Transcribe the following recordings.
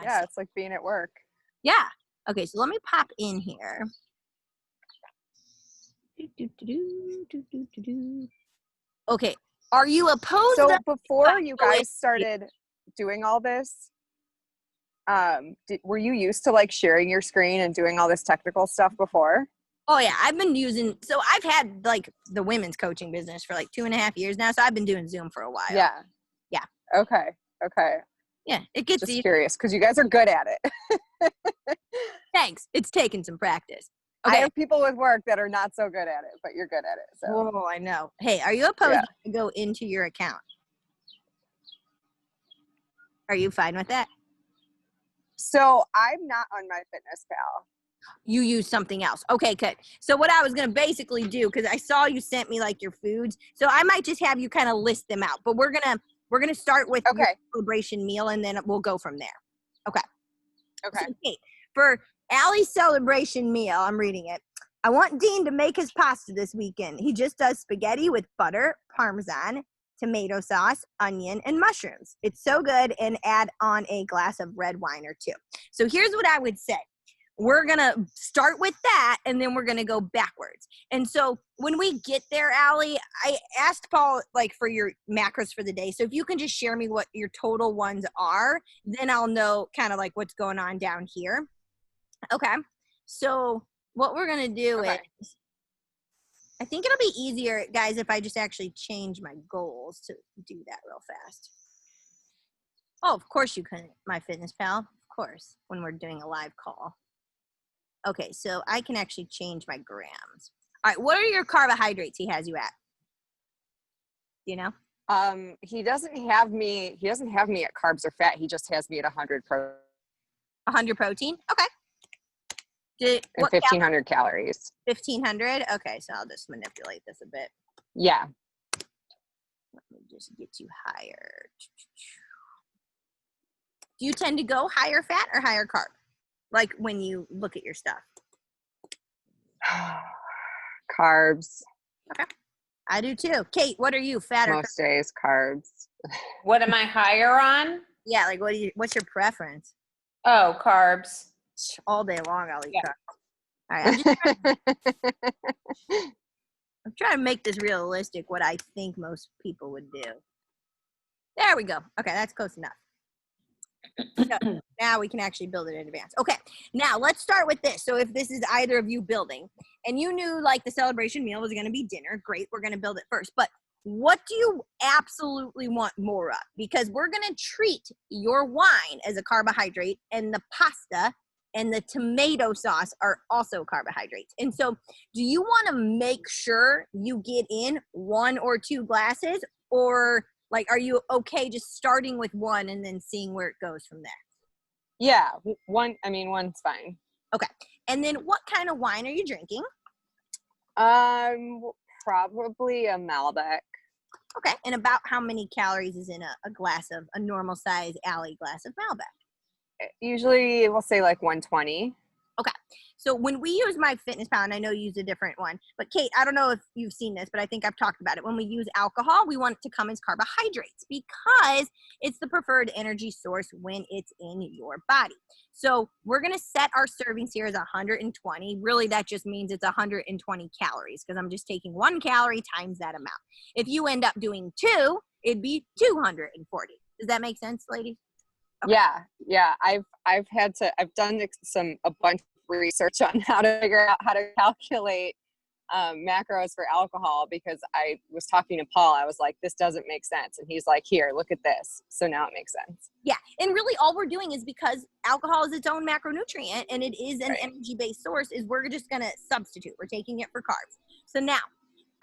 my Yeah, it's like being at work. Yeah. Okay, so let me pop in here. Okay, are you opposed? So before you guys started doing all this, were you used to like sharing your screen and doing all this technical stuff before? Oh yeah, I've been using, so I've had like the women's coaching business for like 2.5 years now, so I've been doing Zoom for a while. Yeah. Yeah. Okay. Yeah, it gets just curious because you guys are good at it. Thanks. It's taken some practice. Okay. I have people with work that are not so good at it, but you're good at it. So. Oh, I know. Hey, are you opposed to go into your account? Are you fine with that? So I'm not on MyFitnessPal. You use something else. Okay, good. So what I was going to basically do, because I saw you sent me like your foods, so I might just have you kind of list them out, but we're gonna start with your celebration meal and then we'll go from there. Okay. So, Kate, for Allie's celebration meal, I'm reading it. I want Dean to make his pasta this weekend. He just does spaghetti with butter, Parmesan, tomato sauce, onion, and mushrooms. It's so good, and add on a glass of red wine or two. So here's what I would say. We're going to start with that, and then we're going to go backwards. And so when we get there, Allie, I asked Paul, like, for your macros for the day. So if you can just share me what your total ones are, then I'll know kind of like what's going on down here. Okay. So what we're going to do is, I think it'll be easier, guys, if I just actually change my goals to do that real fast. Oh, of course you can, MyFitnessPal. Of course, when we're doing a live call. Okay, so I can actually change my grams. All right, what are your carbohydrates he has you at? Do you know? He doesn't have me at carbs or fat. He just has me at 100 protein. 100 protein? Okay. And 1,500 calories. 1,500? Okay, so I'll just manipulate this a bit. Yeah. Let me just get you higher. Do you tend to go higher fat or higher carb? Like when you look at your stuff? Carbs. Okay. I do too. Kate, what are you, fat or most days, carbs. What am I higher on? Yeah, like what's your preference? Oh, carbs. All day long I'll eat carbs. All right, I'm trying to make this realistic, what I think most people would do. There we go. Okay, that's close enough. So now we can actually build it in advance. Okay, now let's start with this. So if this is either of you building, and you knew like the celebration meal was going to be dinner, great, we're going to build it first. But what do you absolutely want more of? Because we're going to treat your wine as a carbohydrate, and the pasta and the tomato sauce are also carbohydrates. And so do you want to make sure you get in 1 or 2 glasses, or like, are you okay just starting with 1 and then seeing where it goes from there? Yeah, one's fine. Okay. And then what kind of wine are you drinking? Probably a Malbec. Okay. And about how many calories is in a glass of a normal size Alley glass of Malbec? Usually we'll say like 120. Okay. So when we use MyFitnessPal, and I know you use a different one, but Kate, I don't know if you've seen this, but I think I've talked about it. When we use alcohol, we want it to come as carbohydrates because it's the preferred energy source when it's in your body. So we're going to set our servings here as 120. Really, that just means it's 120 calories because I'm just taking 1 calorie times that amount. If you end up doing 2, it'd be 240. Does that make sense, ladies? Okay. Yeah. I've done a bunch of research on how to figure out how to calculate macros for alcohol, because I was talking to Paul. I was like, this doesn't make sense. And he's like, here, look at this. So now it makes sense. Yeah. And really all we're doing is, because alcohol is its own macronutrient and it is an energy-based source, is we're just going to substitute. We're taking it for carbs. So now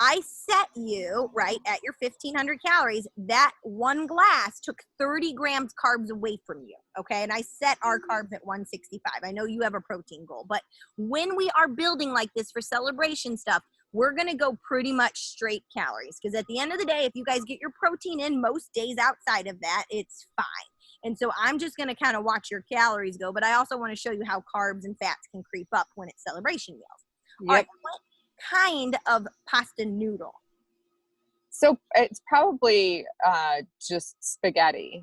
I set you right at your 1,500 calories. That 1 glass took 30 grams carbs away from you. Okay. And I set our carbs at 165. I know you have a protein goal, but when we are building like this for celebration stuff, we're going to go pretty much straight calories. Because at the end of the day, if you guys get your protein in most days outside of that, it's fine. And so I'm just going to kind of watch your calories go, but I also want to show you how carbs and fats can creep up when it's celebration meals. Yep. All right, what kind of pasta noodle? So it's probably just spaghetti.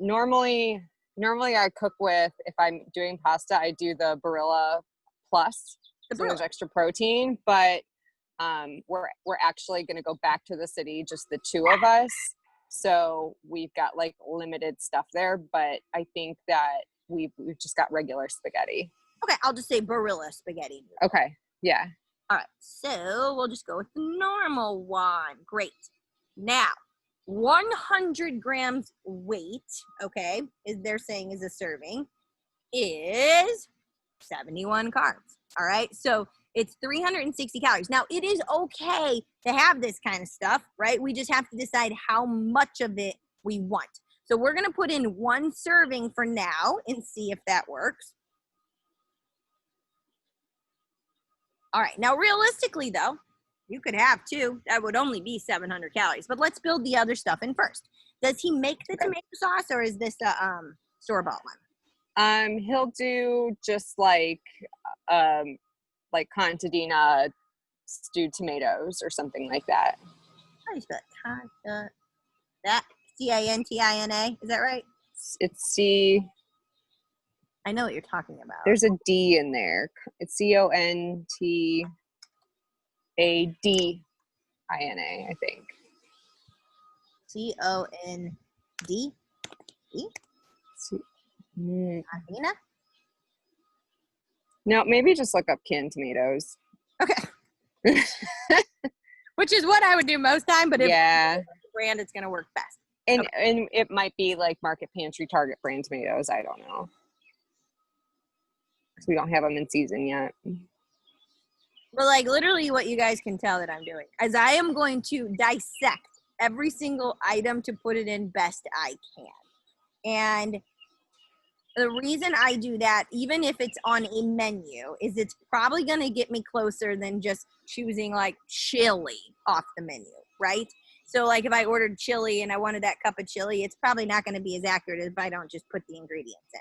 Normally normally I cook with, if I'm doing pasta, I do the Barilla Plus. So there's extra protein, but we're actually going to go back to the city, just the two of us. So we've got like limited stuff there, but I think that we've just got regular spaghetti. Okay, I'll just say Barilla spaghetti. Okay, yeah. All right, so we'll just go with the normal one. Great. Now, 100 grams weight, okay, is they're saying is a serving, is 71 carbs. All right, so it's 360 calories. Now, it is okay to have this kind of stuff, right? We just have to decide how much of it we want. So we're going to put in 1 serving for now and see if that works. All right, now realistically, though, you could have 2. That would only be 700 calories. But let's build the other stuff in first. Does he make the tomato sauce, or is this a store-bought one? He'll do just like contadina stewed tomatoes or something like that. How do you spell it? That Cantina, is that right? It's C. I know what you're talking about. There's a D in there. It's CONTADINA, I think. COND? Cantina? No, maybe just look up canned tomatoes. Okay. Which is what I would do most time, but if yeah, brand, it's gonna work best. And it might be like Market Pantry, Target brand tomatoes. I don't know. We don't have them in season yet. But like literally what you guys can tell that I'm doing is I am going to dissect every single item to put it in best I can. And the reason I do that, even if it's on a menu, is it's probably going to get me closer than just choosing like chili off the menu, right? So like if I ordered chili and I wanted that cup of chili, it's probably not going to be as accurate if I don't just put the ingredients in.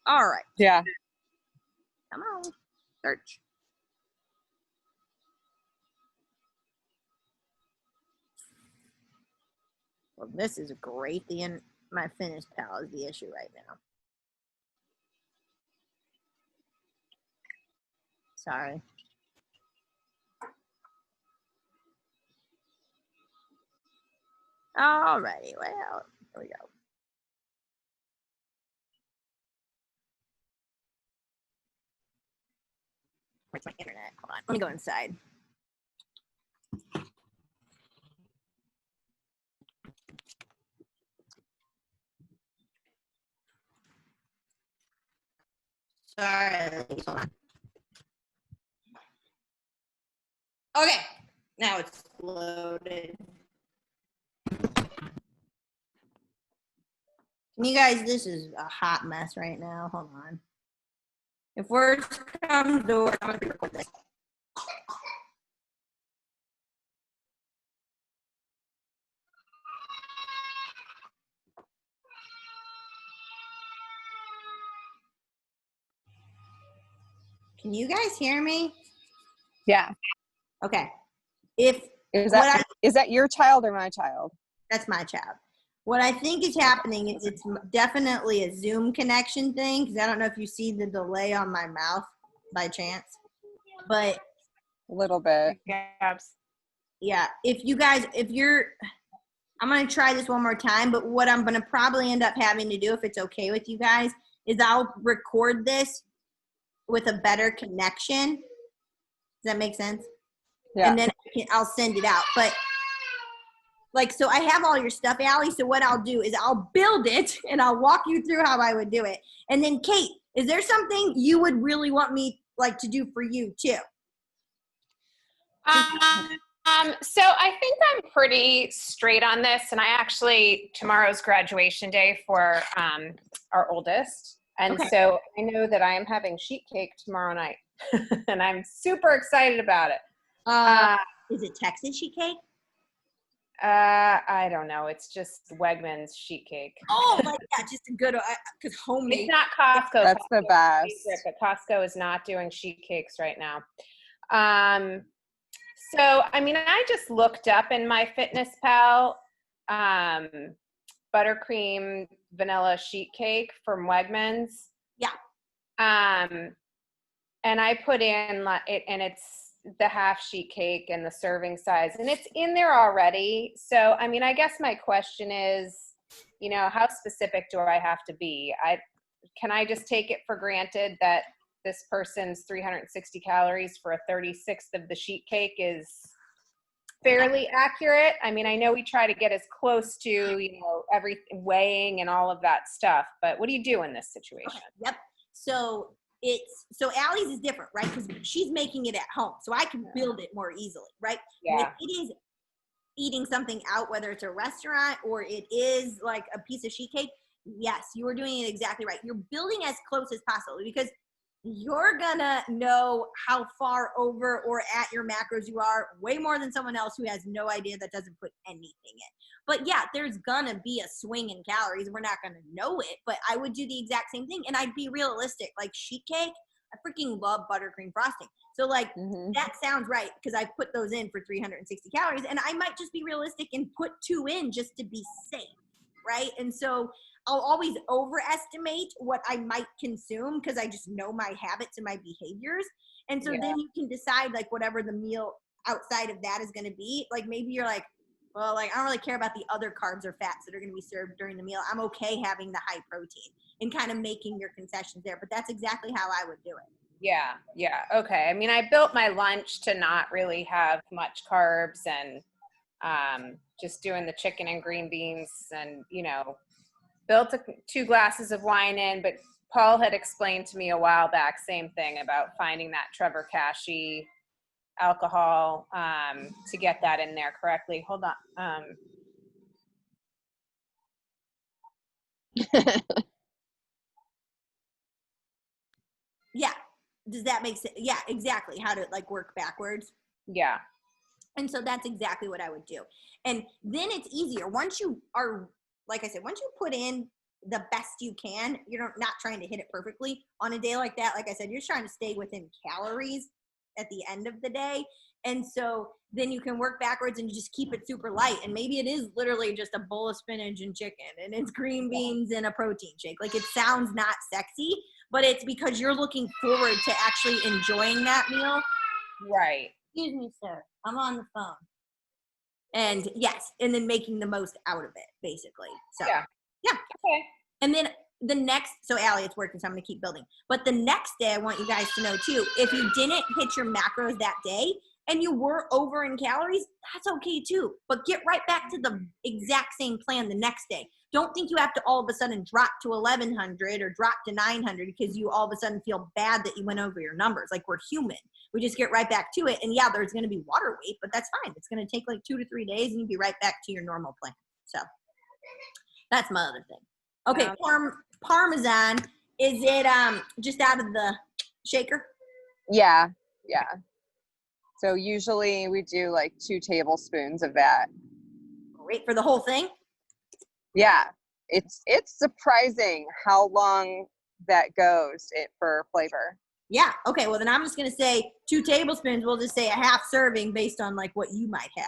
All right. Yeah. Come on, search. Well, this is great. My finished pal is the issue right now. Sorry. Alrighty, well, here we go. Where's my internet? Hold on, let me go inside. Sorry, hold on. Okay, now it's loaded. You guys, this is a hot mess right now. Hold on. If words come to words, I'm going to record this. Can you guys hear me? Yeah. Okay. Is that your child or my child? That's my child. What I think is happening is it's definitely a Zoom connection thing, because I don't know if you see the delay on my mouth by chance, but a little bit. Yeah. I'm going to try this one more time, but what I'm going to probably end up having to do, if it's okay with you guys, is I'll record this with a better connection. Does that make sense? Yeah. And then I'll send it out. But like, so I have all your stuff, Allie. So what I'll do is I'll build it and I'll walk you through how I would do it. And then Kate, is there something you would really want me like to do for you too? So I think I'm pretty straight on this, and tomorrow's graduation day for our oldest. And Okay. So I know that I am having sheet cake tomorrow night and I'm super excited about it. Is it Texas sheet cake? I don't know. It's just Wegmans sheet cake. Oh my God, just a good, because homemade. It's not Costco. That's the best. But Costco is not doing sheet cakes right now. So, I mean, I just looked up in my Fitness Pal, buttercream vanilla sheet cake from Wegmans. Yeah. And I put in and it's the half sheet cake and the serving size, and it's in there already. So, I mean, I guess my question is, you know, how specific do I have to be? Can I just take it for granted that this person's 360 calories for a 36th of the sheet cake is fairly accurate? I mean, I know we try to get as close to, you know, every weighing and all of that stuff, but what do you do in this situation? Okay. Yep. So Allie's is different, right? Because she's making it at home, so I can build it more easily, right? Yeah. If it is eating something out, whether it's a restaurant or it is like a piece of sheet cake, yes, you are doing it exactly right. You're building as close as possible because you're gonna know how far over or at your macros you are way more than someone else who has no idea, that doesn't put anything in. But yeah, there's gonna be a swing in calories. We're not gonna know it, but I would do the exact same thing. And I'd be realistic. Like sheet cake, I freaking love buttercream frosting. So like that sounds right because I put those in for 360 calories, and I might just be realistic and put 2 in just to be safe, right? And so I'll always overestimate what I might consume because I just know my habits and my behaviors. And so then you can decide like whatever the meal outside of that is going to be. Like maybe you're like, well, like I don't really care about the other carbs or fats that are going to be served during the meal. I'm okay having the high protein and kind of making your concessions there. But that's exactly how I would do it. Yeah. Yeah. Okay. I mean, I built my lunch to not really have much carbs and just doing the chicken and green beans and, you know, built 2 glasses of wine in, but Paul had explained to me a while back, same thing about finding that Trevor Cashy alcohol to get that in there correctly. Hold on. Yeah. Does that make sense? Yeah, exactly. How to like work backwards. Yeah. And so that's exactly what I would do. And then it's easier. Once you are, like I said, once you put in the best you can, you're not trying to hit it perfectly on a day like that. Like I said, you're trying to stay within calories at the end of the day. And so then you can work backwards and you just keep it super light. And maybe it is literally just a bowl of spinach and chicken and it's green beans and a protein shake. Like it sounds not sexy, but it's because you're looking forward to actually enjoying that meal. Right. Excuse me, sir. I'm on the phone. And yes, and then making the most out of it, basically. So yeah. Okay. And then the next, so Allie, it's working, so I'm going to keep building. But the next day, I want you guys to know too, if you didn't hit your macros that day and you were over in calories, that's okay too. But get right back to the exact same plan the next day. Don't think you have to all of a sudden drop to 1,100 or drop to 900 because you all of a sudden feel bad that you went over your numbers. Like we're human. We just get right back to it. And yeah, there's going to be water weight, but that's fine. It's going to take like 2 to 3 days and you'll be right back to your normal plan. So that's my other thing. Okay, Parmesan, is it just out of the shaker? Yeah. So usually we do like 2 tablespoons of that. Great, for the whole thing? Yeah, it's surprising how long that goes for flavor. Yeah, okay, well then I'm just going to say 2 tablespoons. We'll just say a half serving based on like what you might have.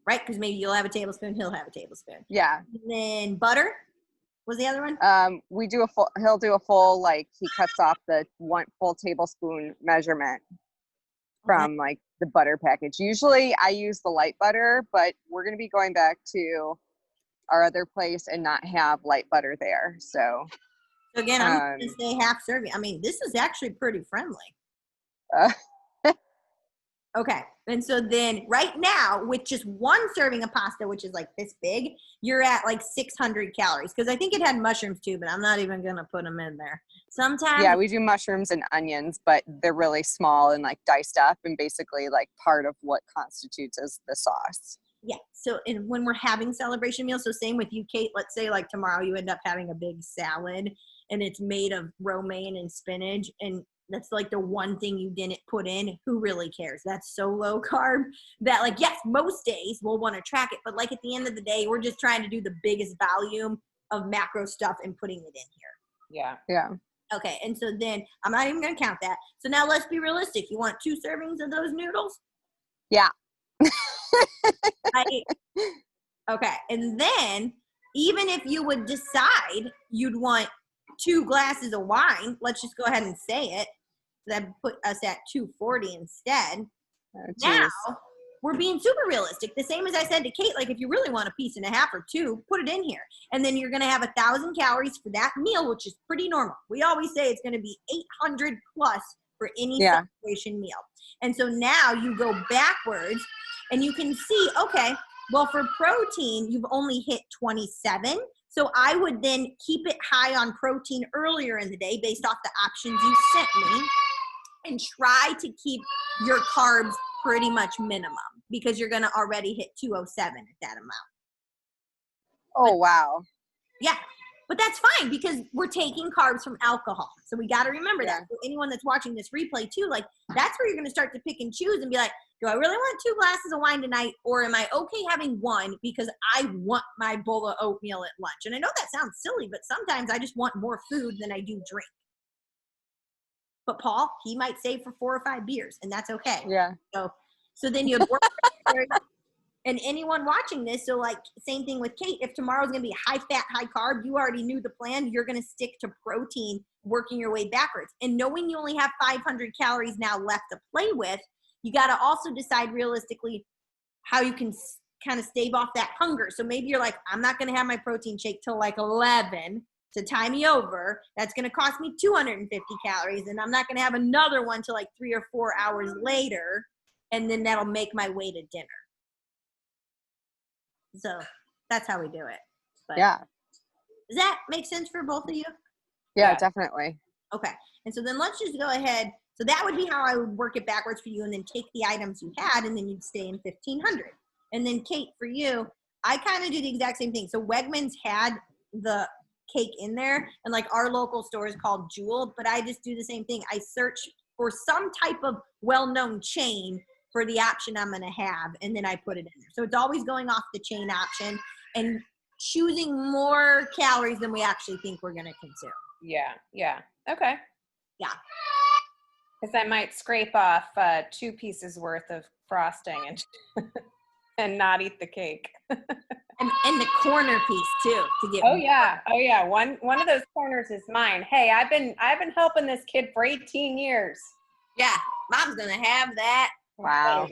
Right? Because maybe you'll have a tablespoon, he'll have a tablespoon. Yeah. And then butter was the other one? He'll do a full, like he cuts off the 1 full tablespoon measurement from like the butter package. Usually I use the light butter, but we're going to be going back to our other place and not have light butter there. So again, I'm going to say half serving. I mean, this is actually pretty friendly. Okay. And so then right now with just 1 serving of pasta, which is like this big, you're at like 600 calories. Cause I think it had mushrooms too, but I'm not even going to put them in there. Sometimes. Yeah, we do mushrooms and onions, but they're really small and like diced up and basically like part of what constitutes as the sauce. Yeah. So when we're having celebration meals, so same with you, Kate, let's say like tomorrow you end up having a big salad and it's made of romaine and spinach and that's like the one thing you didn't put in. Who really cares? That's so low carb that like, yes, most days we'll want to track it. But like at the end of the day, we're just trying to do the biggest volume of macro stuff and putting it in here. Yeah. Okay. And so then I'm not even going to count that. So now let's be realistic. You want 2 servings of those noodles? Yeah. Okay. And then even if you would decide you'd want 2 glasses of wine, let's just go ahead and say it. That put us at 240 instead. Oh, Now geez. we're being super realistic. The same as I said to Kate, like if you really want a piece and a half or 2, put it in here. And then you're going to have 1,000 calories for that meal, which is pretty normal. We always say it's going to be 800 plus for any celebration meal. And so now you go backwards and you can see, okay, well, for protein, you've only hit 27. So I would then keep it high on protein earlier in the day based off the options you sent me, and try to keep your carbs pretty much minimum because you're going to already hit 207 at that amount. Oh, wow. Yeah. But that's fine because we're taking carbs from alcohol. So we got to remember that. So anyone that's watching this replay too, like that's where you're going to start to pick and choose and be like, do I really want 2 glasses of wine tonight? Or am I okay having 1 because I want my bowl of oatmeal at lunch? And I know that sounds silly, but sometimes I just want more food than I do drink. But Paul, he might save for 4 or 5 beers, and that's okay. Yeah. So then you have work. And anyone watching this, so like same thing with Kate, if tomorrow's going to be high fat, high carb, you already knew the plan. You're going to stick to protein, working your way backwards. And knowing you only have 500 calories now left to play with, you got to also decide realistically how you can kind of stave off that hunger. So maybe you're like, I'm not going to have my protein shake till like 11 to tie me over. That's going to cost me 250 calories. And I'm not going to have another one till like 3 or 4 hours later. And then that'll make my way to dinner. So that's how we do it. But yeah. Does that make sense for both of you? Yeah, definitely. Okay. And so then let's just go ahead. So that would be how I would work it backwards for you and then take the items you had and then you'd stay in 1,500. And then Kate, for you, I kind of do the exact same thing. So Wegmans had the cake in there and like our local store is called Jewel, but I just do the same thing. I search for some type of well-known chain for the option I'm going to have, and then I put it in there. So it's always going off the chain option and choosing more calories than we actually think we're going to consume. Yeah. Okay. Yeah. Because I might scrape off 2 pieces worth of frosting and and not eat the cake. and the corner piece too to get. Oh yeah. One of those corners is mine. Hey, I've been helping this kid for 18 years. Yeah, Mom's gonna have that. Wow.